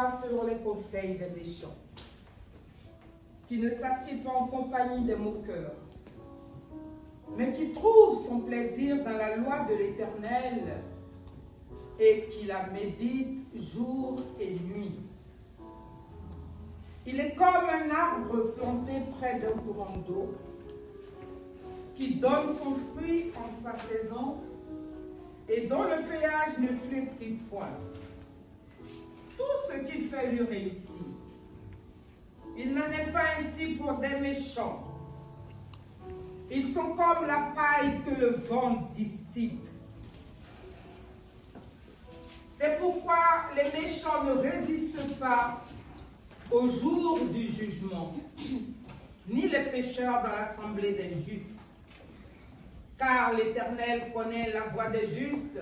pas selon les conseils des méchants, qui ne s'assied pas en compagnie des moqueurs, mais qui trouve son plaisir dans la loi de l'Éternel et qui la médite jour et nuit. Il est comme un arbre planté près d'un courant d'eau, qui donne son fruit en sa saison et dont le feuillage ne flétrit point. Tout ce qu'il fait lui réussit. Il n'en est pas ainsi pour des méchants. Ils sont comme la paille que le vent dissipe. C'est pourquoi les méchants ne résistent pas au jour du jugement, ni les pécheurs dans l'assemblée des justes. Car l'Éternel connaît la voie des justes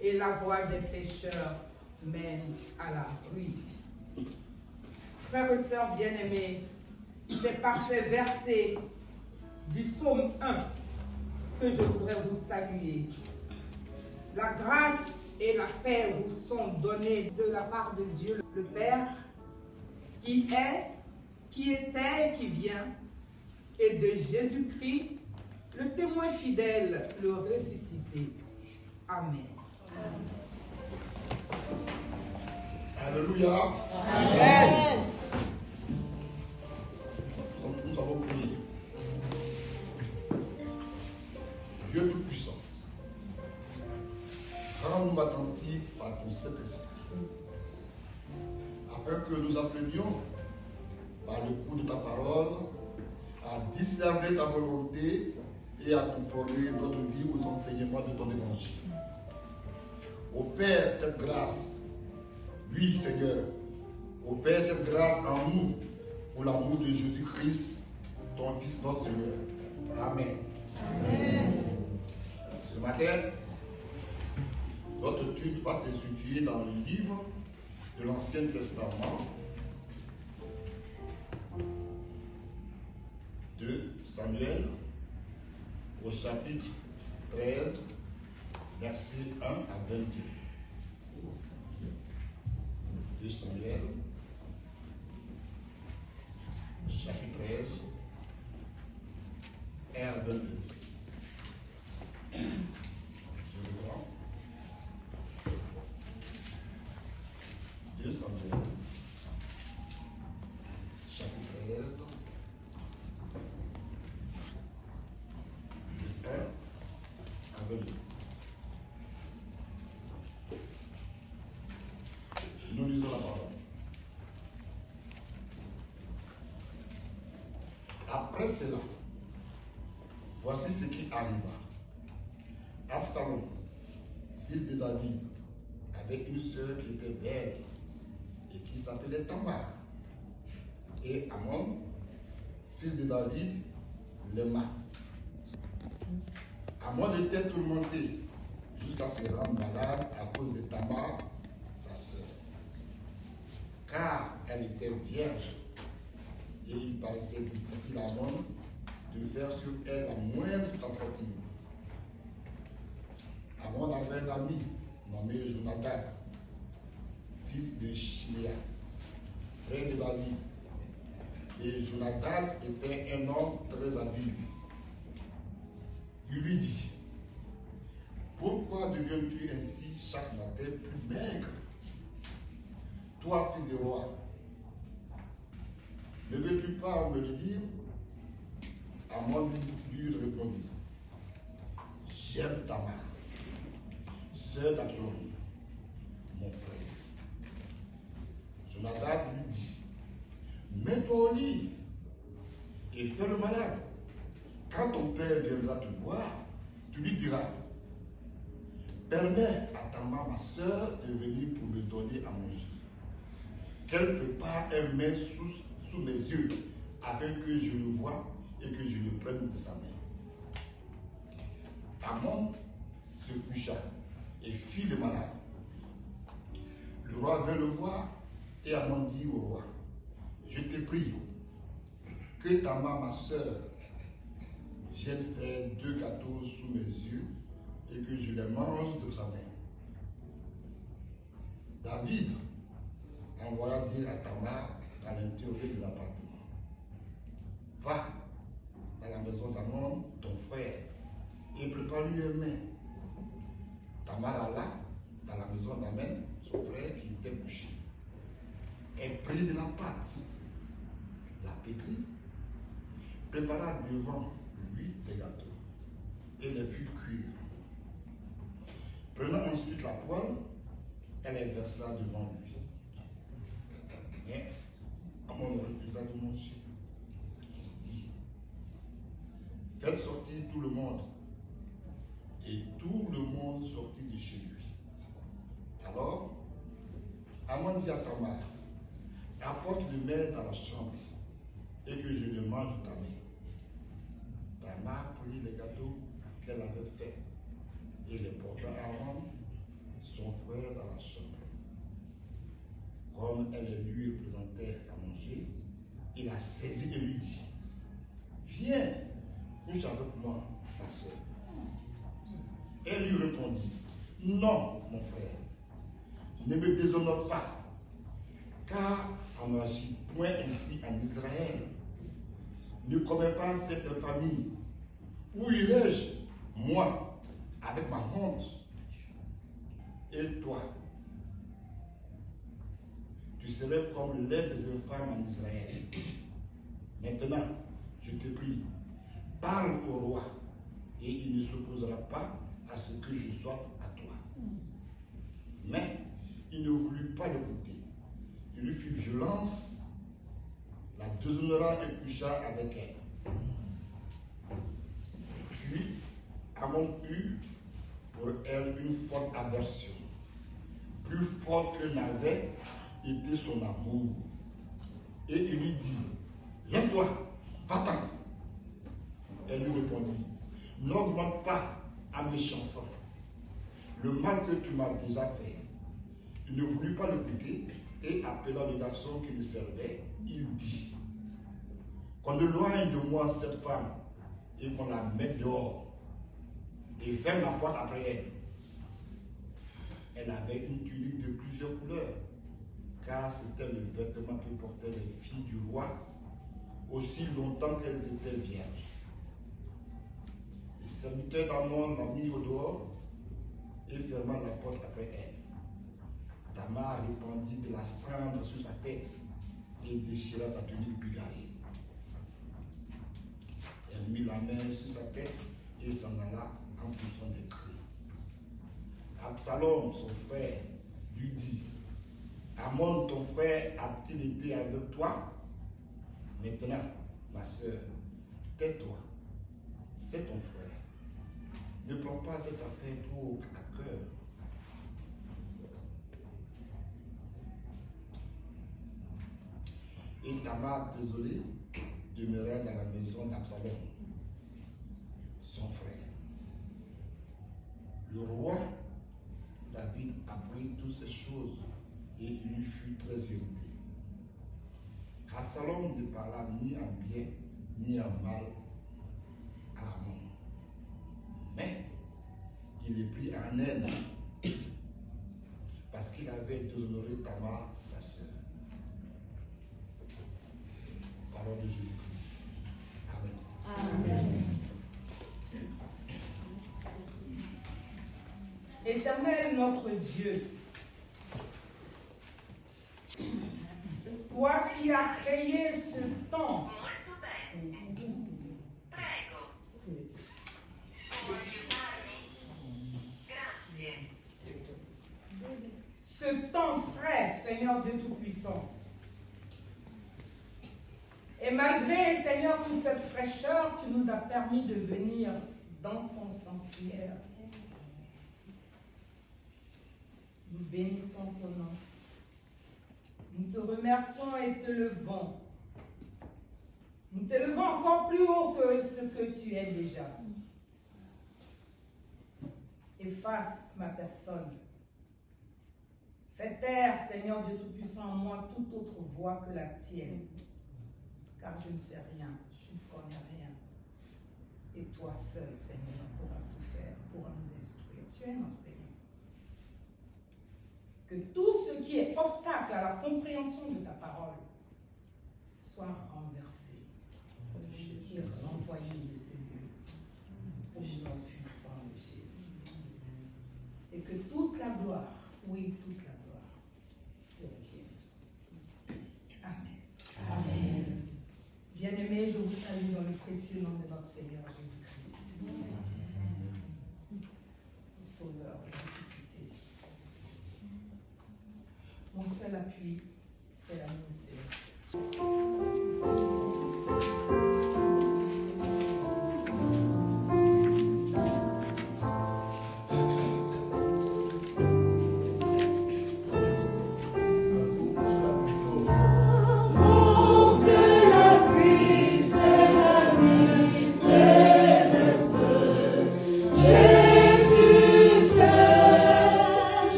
et la voie des pécheurs mène à la ruine. Frères et sœurs bien-aimés, c'est par ces versets du psaume 1 que je voudrais vous saluer. La grâce et la paix vous sont données de la part de Dieu le Père, qui est, qui était et qui vient, et de Jésus-Christ, le témoin fidèle, le ressuscité. Amen. Alléluia. Amen. Nous avons prié. Dieu Tout-Puissant, rends-nous attentifs à ton Saint-Esprit, afin que nous apprenions, par le coup de ta parole, à discerner ta volonté et à conformer notre vie aux enseignements de ton évangile. Opère cette grâce, oui Seigneur, opère cette grâce en nous pour l'amour de Jésus-Christ, ton Fils notre Seigneur. Amen. Amen. Ce matin, notre étude va se situer dans le livre de l'Ancien Testament de Samuel, au chapitre 13, versets 1 à 22. De Samuel, chapitre 13, 1 à 22. Je le prends. 2 Samuel, chapitre 13, de 1 à 22. Nous lisons la parole. Après cela, voici ce qui arriva. Absalom, fils de David, avait une sœur qui était belle et qui s'appelait Tamar. Et Amnon, fils de David, l'aima. Amnon était tourmenté jusqu'à se rendre malade à cause de Tamar, sa sœur. Car elle était vierge et il paraissait difficile à Amnon de faire sur elle la moindre tentative. Amnon avait un ami nommé Jonathan, fils de Shimea, frère de David. Et Jonathan était un homme très habile. Il lui dit: pourquoi deviens-tu ainsi chaque matin plus maigre? Toi, fils de roi, ne veux-tu pas me le dire? Amnon lui répondit: j'aime Tamar, sœur d'Absalom, mon frère. Jonathan lui dit: mets-toi au lit et fais le malade. Quand ton père viendra te voir, tu lui diras: permets à Tamar, ma sœur, de venir pour me donner à manger. Qu'elle prépare un mets sous mes yeux, afin que je le voie et que je le prenne de sa main. Amnon se coucha et fit le malade. Le roi vint le voir et Amnon dit au roi: je te prie que Tamar, ma sœur, vienne faire 2 gâteaux sous mes yeux et que je les mange de sa main. David envoya dire à Tamar dans l'intérieur des appartements, va dans la maison d'Amon, ton frère, et prépare-lui un mets. Tamar alla dans la maison d'Amen, son frère qui était couché. Elle prit de la pâte, la pétrit, prépara devant lui des gâteaux et les fit cuire. Prenant ensuite la poêle, elle les versa devant lui. Mais Amon refusa de manger. Il dit, faites sortir tout le monde. Et tout le monde sortit de chez lui. Alors, Amon dit à Tamar, apporte le mets dans la chambre et que je le mange ta main. Tamar prit les gâteaux qu'elle avait faits et les porta à Amon, son frère, dans la chambre. Comme elle les lui présentait à manger, il la saisit et lui dit, viens, couche avec moi, ma soeur. Elle lui répondit, non, mon frère, ne me déshonore pas, car on n'agit point ainsi en Israël. Ne commets pas cette famille. Où irai-je, moi, avec ma honte? Et toi, tu serais comme l'un des infâmes en Israël. Maintenant, je te prie, parle au roi, et il ne s'opposera pas à ce que je sois à toi. Mais il ne voulut pas l'écouter. Il lui fit violence, la déshonora et coucha avec elle. Puis Amon eut pour elle une forte aversion, plus forte que n'avait été son amour. Et il lui dit, lève-toi, va-t'en. Elle lui répondit, n'augmente pas à mes chansons le mal que tu m'as déjà fait. Il ne voulut pas l'écouter et appelant le garçon qui le servait, il dit, qu'on éloigne de moi cette femme et qu'on la mette dehors et ferme la porte après elle. Elle avait une tunique de plusieurs couleurs, car c'était le vêtement que portaient les filles du roi aussi longtemps qu'elles étaient vierges. Le serviteur d'Amon l'a mis au dehors et ferma la porte après elle. Tamar répandit de la cendre sur sa tête et déchira sa tunique bigarrée. Elle mit la main sur sa tête et s'en alla en poussant des cris. Absalom, son frère, lui dit, Amon, ton frère, a-t-il été avec toi? Maintenant, ma soeur, tais-toi, c'est ton frère. Ne prends pas cette affaire trop à cœur. Et Tamar, désolé, demeurait dans la maison d'Absalom, son frère. Le roi David apprit toutes ces choses et il lui fut très irrité. Absalom ne parla ni en bien ni en mal à Amon. Mais il le prit en haine parce qu'il avait déshonoré Tamar, sa sœur. Parole de Jésus-Christ. Amen. Amen. Éternel notre Dieu, toi qui as créé ce temps, ce temps frais, Seigneur Dieu Tout-Puissant. Et malgré, Seigneur, toute cette fraîcheur, tu nous as permis de venir dans ton sanctuaire. Nous bénissons ton nom. Nous te remercions et te levons. Nous te levons encore plus haut que ce que tu es déjà. Efface ma personne. Fais taire, Seigneur Dieu Tout-Puissant, en moi toute autre voix que la tienne. Car je ne sais rien, je ne connais rien. Et toi seul, Seigneur, pourras tout faire, pourras nous instruire. Tu es l'enseignant. Que que tout ce qui est obstacle à la compréhension de ta parole soit renversé et renvoyé de ce lieu au nom puissant de Jésus. Et que toute la gloire, oui, toute la gloire, te revienne. Amen. Amen. Bien-aimés, je vous salue dans le précieux nom de notre Seigneur Jésus-Christ. Le Sauveur, le ressuscité. Mon seul appui, c'est l'amour céleste.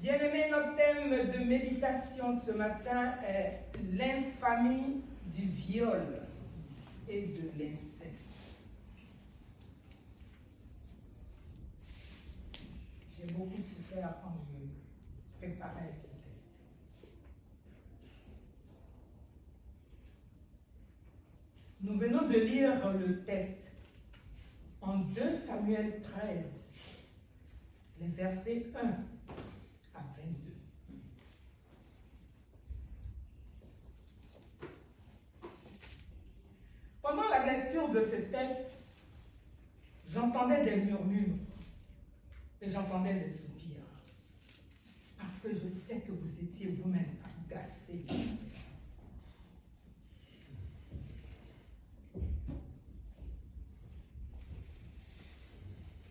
Bien-aimés, notre thème de méditation de ce matin est l'infamie du viol et de l'inceste. J'ai beaucoup souffert quand je préparais ce test. Nous venons de lire le test en 2 Samuel 13, les versets 1 à 22. Pendant la lecture de ce test, j'entendais des murmures et j'entendais des soupirs. Parce que je sais que vous étiez vous-même agacés de ce test.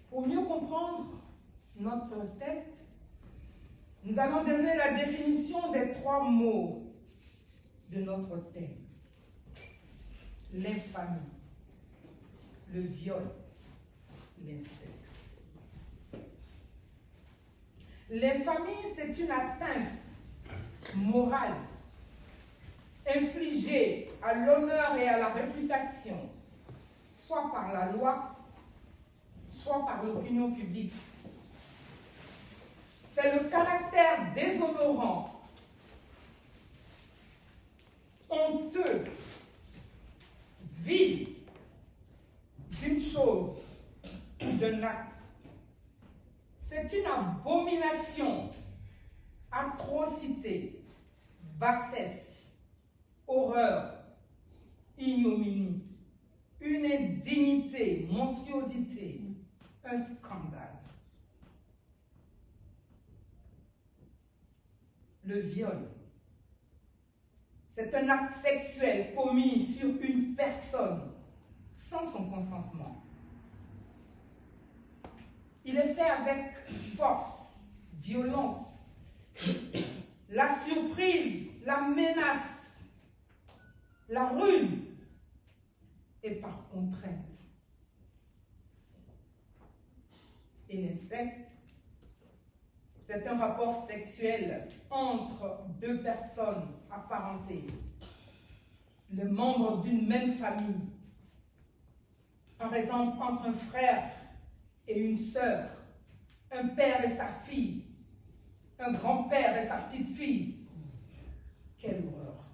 Pour mieux comprendre notre test, nous allons donner la définition des 3 mots de notre thème. L'infamie, le viol, l'inceste. L'infamie, c'est une atteinte morale infligée à l'honneur et à la réputation, soit par la loi, soit par l'opinion publique. C'est le caractère déshonorant, honteux, vil d'une chose ou d'un acte. C'est une abomination, atrocité, bassesse, horreur, ignominie, une indignité, monstruosité, un scandale. Le viol, c'est un acte sexuel commis sur une personne sans son consentement. Il est fait avec force, violence, la surprise, la menace, la ruse et par contrainte. Et l'inceste, c'est un rapport sexuel entre 2 personnes apparentées, les membres d'une même famille. Par exemple, entre un frère et une sœur, un père et sa fille, un grand-père et sa petite fille. Quelle horreur.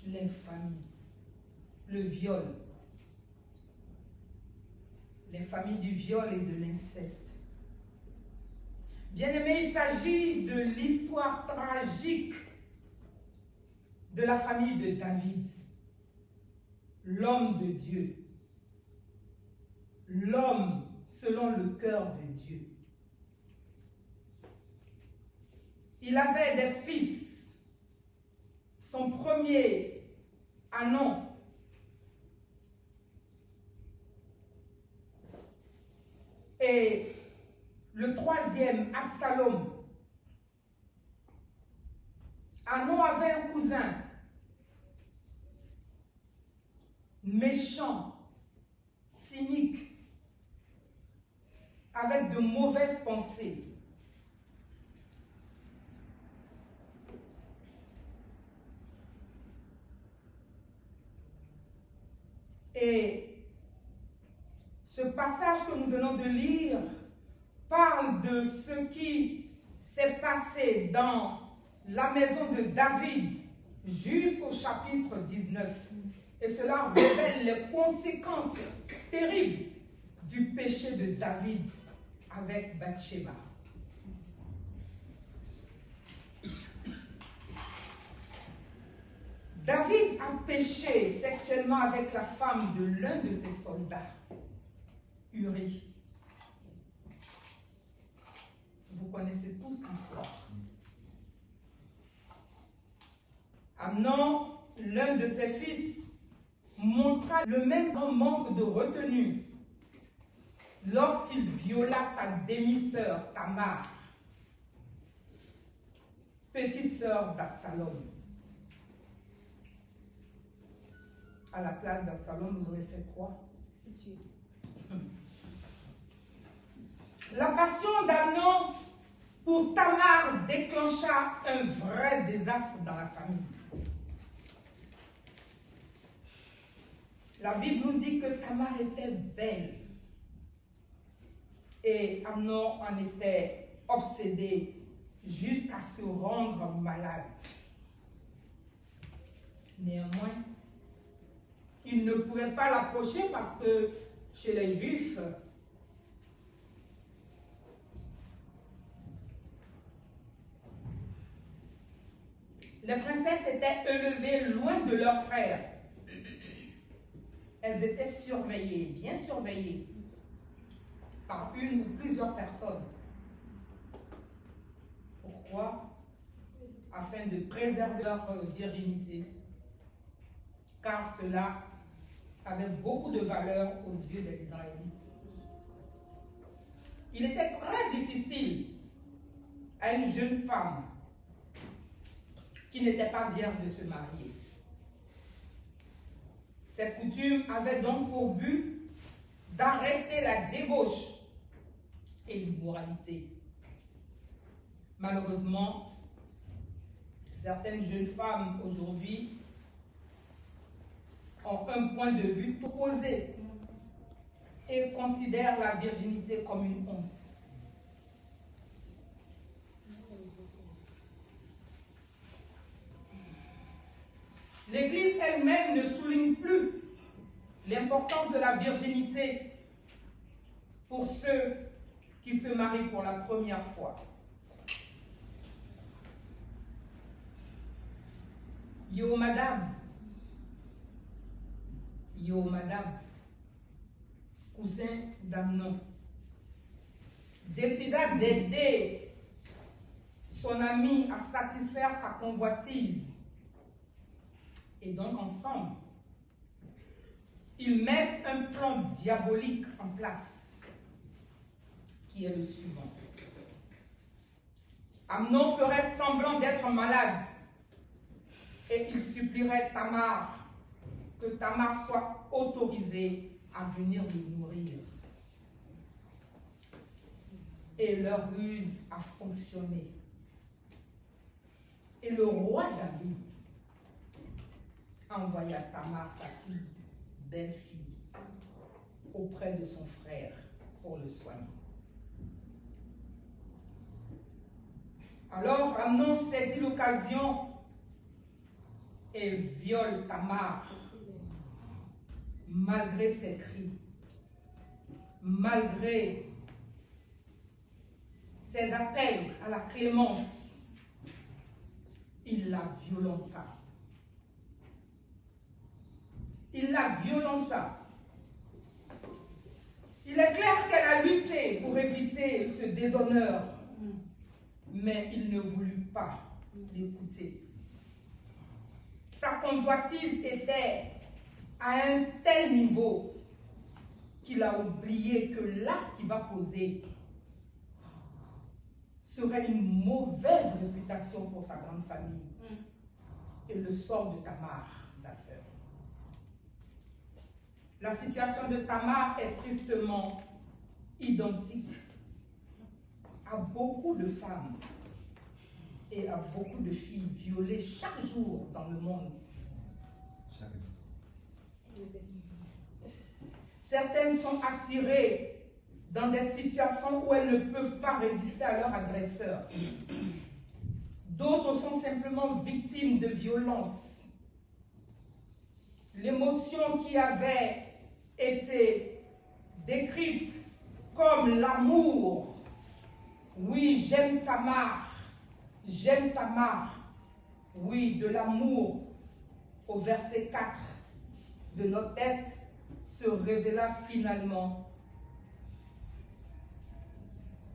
L'infamie, le viol, l'infamie du viol et de l'inceste. Bien-aimés, il s'agit de l'histoire tragique de la famille de David, l'homme de Dieu, l'homme selon le cœur de Dieu. Il avait des fils. Son premier, Amnon, et le troisième, Absalom. Amnon avait un cousin méchant, cynique, avec de mauvaises pensées. Et ce passage que nous venons de lire parle de ce qui s'est passé dans la maison de David jusqu'au chapitre 19. Et cela révèle les conséquences terribles du péché de David avec Bathsheba. David a péché sexuellement avec la femme de l'un de ses soldats, Uri. Vous connaissez tous l'histoire. Amnon, l'un de ses fils, montra le même manque de retenue lorsqu'il viola sa demi-sœur Tamar, petite sœur d'Absalom. À la place d'Absalom, vous aurez fait quoi? La passion d'Amnon pour Tamar déclencha un vrai désastre dans la famille. La Bible nous dit que Tamar était belle et Amnon en était obsédé jusqu'à se rendre malade. Néanmoins, il ne pouvait pas l'approcher parce que chez les Juifs, les princesses étaient élevées loin de leurs frères. Elles étaient surveillées, bien surveillées, par une ou plusieurs personnes. Pourquoi? Afin de préserver leur virginité. Car cela avait beaucoup de valeur aux yeux des Israélites. Il était très difficile à une jeune femme qui n'était pas vierge de se marier. Cette coutume avait donc pour but d'arrêter la débauche et l'immoralité. Malheureusement, certaines jeunes femmes aujourd'hui ont un point de vue opposé et considèrent la virginité comme une honte. L'Église elle-même ne souligne plus l'importance de la virginité pour ceux qui se marient pour la première fois. Yehonadab, cousin d'Amnon, décida d'aider son ami à satisfaire sa convoitise. Et donc ensemble, ils mettent un plan diabolique en place, qui est le suivant. Amnon ferait semblant d'être malade et il supplierait Tamar, que Tamar soit autorisée à venir le nourrir. Et leur ruse a fonctionné. Et le roi David envoya Tamar, sa fille, belle-fille, auprès de son frère pour le soigner. Alors Amnon saisit l'occasion et viole Tamar, malgré ses cris, malgré ses appels à la clémence. Il la violenta. Il la violenta. Il est clair qu'elle a lutté pour éviter ce déshonneur, mais il ne voulut pas l'écouter. Sa convoitise était à un tel niveau qu'il a oublié que l'acte qu'il va poser serait une mauvaise réputation pour sa grande famille et le sort de Tamar, sa sœur. La situation de Tamar est tristement identique à beaucoup de femmes et à beaucoup de filles violées chaque jour dans le monde. Chaque instant. Certaines sont attirées dans des situations où elles ne peuvent pas résister à leur agresseur. D'autres sont simplement victimes de violences. L'émotion qui avait été décrite comme l'amour. Oui, j'aime Tamar. J'aime Tamar. Oui, de l'amour au verset 4 de notre texte se révéla finalement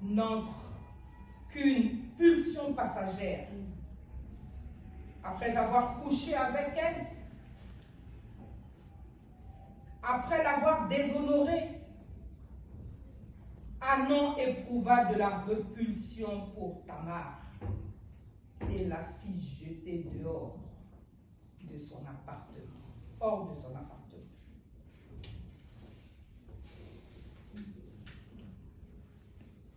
n'entre qu'une pulsion passagère. Après avoir couché avec elle, après l'avoir déshonorée, Amnon éprouva de la répulsion pour Tamar et la fit jeter dehors de son appartement, hors de son appartement.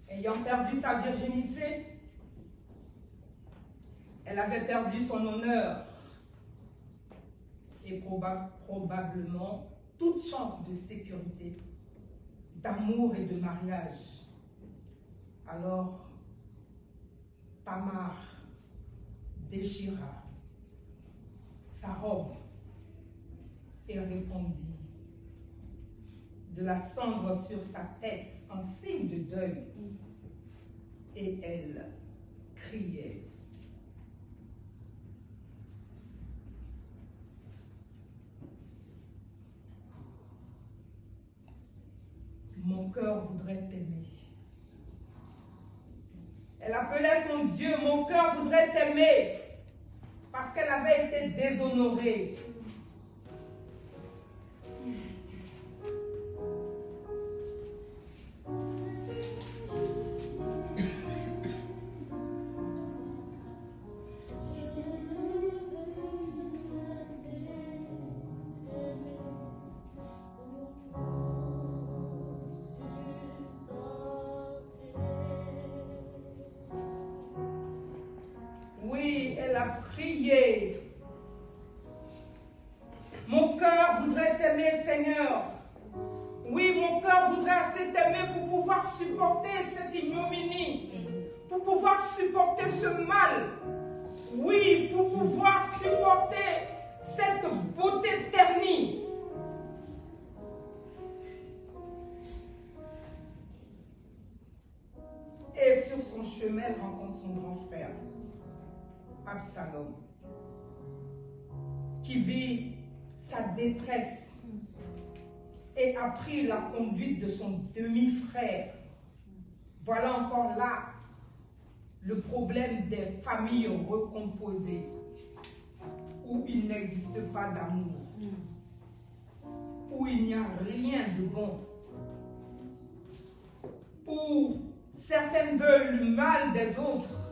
Ayant perdu sa virginité, elle avait perdu son honneur et probablement toute chance de sécurité, d'amour et de mariage. Alors, Tamar déchira sa robe et répandit de la cendre sur sa tête en signe de deuil. Et elle criait. Mon cœur voudrait t'aimer. Elle appelait son Dieu, mon cœur voudrait t'aimer, parce qu'elle avait été déshonorée. Elle a prié. Mon cœur voudrait t'aimer, Seigneur. Oui, mon cœur voudrait assez t'aimer pour pouvoir supporter cette ignominie, pour pouvoir supporter ce mal. Oui, pour pouvoir supporter cette beauté ternie. Et sur son chemin, elle rencontre son grand frère, Absalom, qui vit sa détresse et a pris la conduite de son demi-frère. Voilà encore là le problème des familles recomposées, où il n'existe pas d'amour, où il n'y a rien de bon, où certaines veulent le mal des autres,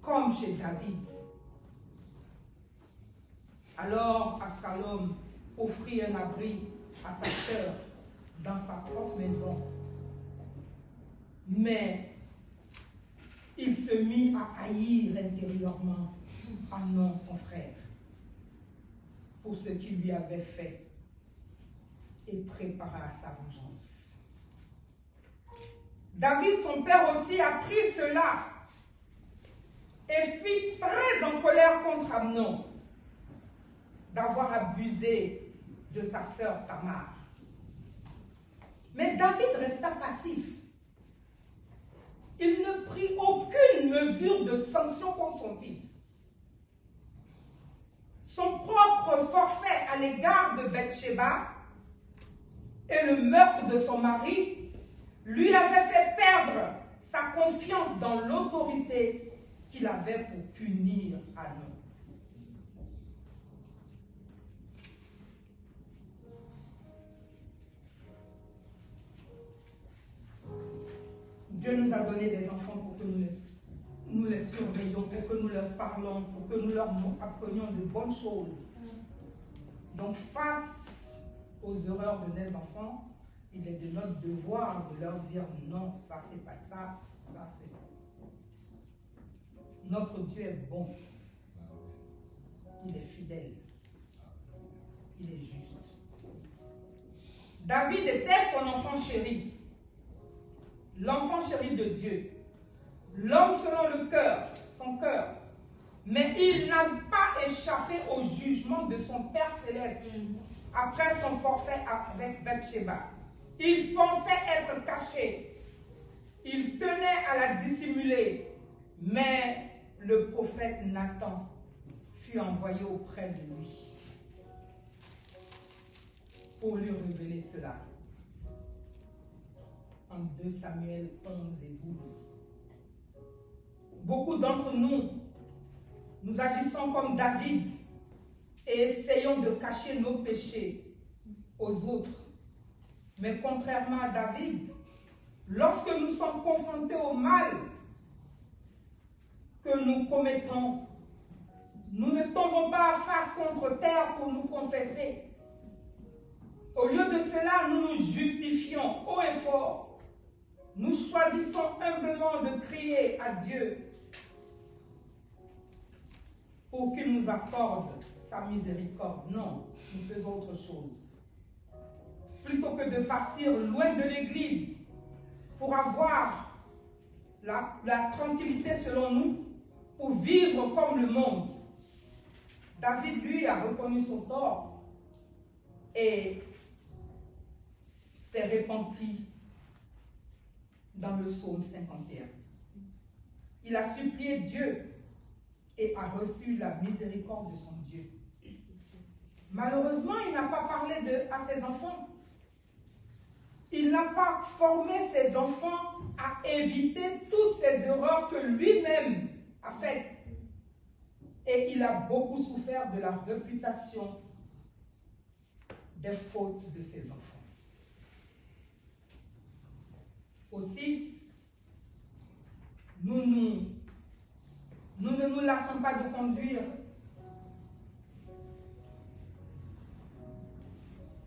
comme chez David. Alors Absalom offrit un abri à sa sœur dans sa propre maison. Mais il se mit à haïr intérieurement Amnon, son frère, pour ce qu'il lui avait fait. et prépara sa vengeance. David, son père aussi, apprit cela et fit très en colère contre Amnon d'avoir abusé de sa sœur Tamar. Mais David resta passif. Il ne prit aucune mesure de sanction contre son fils. Son propre forfait à l'égard de Bathsheba et le meurtre de son mari lui avait fait perdre sa confiance dans l'autorité qu'il avait pour punir Amnon. Dieu nous a donné des enfants pour que nous les surveillions, pour que nous leur parlons, pour que nous leur apprenions de bonnes choses. Donc face aux erreurs de nos enfants, il est de notre devoir de leur dire non, ça c'est pas ça, ça c'est bon. Notre Dieu est bon. Il est fidèle. Il est juste. David était son enfant chéri. L'enfant chéri de Dieu. L'homme selon le cœur, son cœur. Mais il n'a pas échappé au jugement de son Père céleste après son forfait avec Bathsheba. Il pensait être caché. Il tenait à la dissimuler. Mais le prophète Nathan fut envoyé auprès de lui pour lui révéler cela. En 2 Samuel 11 et 12. Beaucoup d'entre nous, nous agissons comme David et essayons de cacher nos péchés aux autres. Mais contrairement à David, lorsque nous sommes confrontés au mal que nous commettons, nous ne tombons pas face contre terre pour nous confesser. Au lieu de cela, nous nous justifions haut et fort. Nous choisissons humblement de crier à Dieu pour qu'il nous accorde sa miséricorde. Non, nous faisons autre chose. Plutôt que de partir loin de l'église pour avoir la tranquillité selon nous, pour vivre comme le monde, David, lui, a reconnu son tort et s'est repenti dans le psaume 51. Il a supplié Dieu et a reçu la miséricorde de son Dieu. Malheureusement, il n'a pas parlé à ses enfants. Il n'a pas formé ses enfants à éviter toutes ces erreurs que lui-même a faites. Et il a beaucoup souffert de la réputation des fautes de ses enfants. Aussi, nous ne nous lassons pas de conduire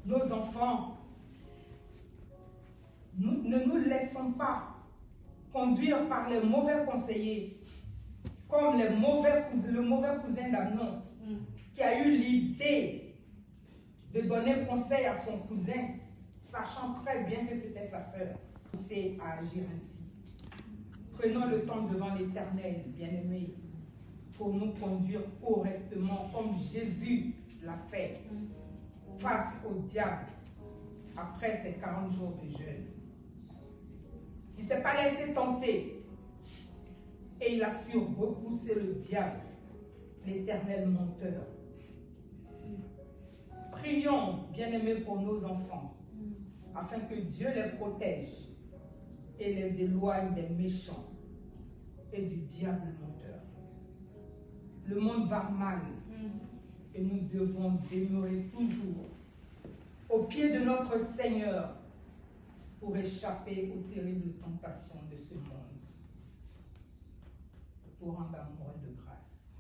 nos enfants. Nous ne nous laissons pas conduire par les mauvais conseillers, comme le mauvais cousin d'Amnon, qui a eu l'idée de donner conseil à son cousin, sachant très bien que c'était sa sœur. C'est à agir ainsi. Prenons le temps devant l'Éternel, bien-aimés, pour nous conduire correctement comme Jésus l'a fait face au diable après ses 40 jours de jeûne. Il ne s'est pas laissé tenter et il a su repousser le diable, l'Éternel menteur. Prions, bien-aimés, pour nos enfants, afin que Dieu les protège et les éloigne des méchants et du diable menteur. Le monde va mal et nous devons demeurer toujours au pied de notre Seigneur pour échapper aux terribles tentations de ce monde. Pour rendre amour et de grâce.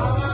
Amen.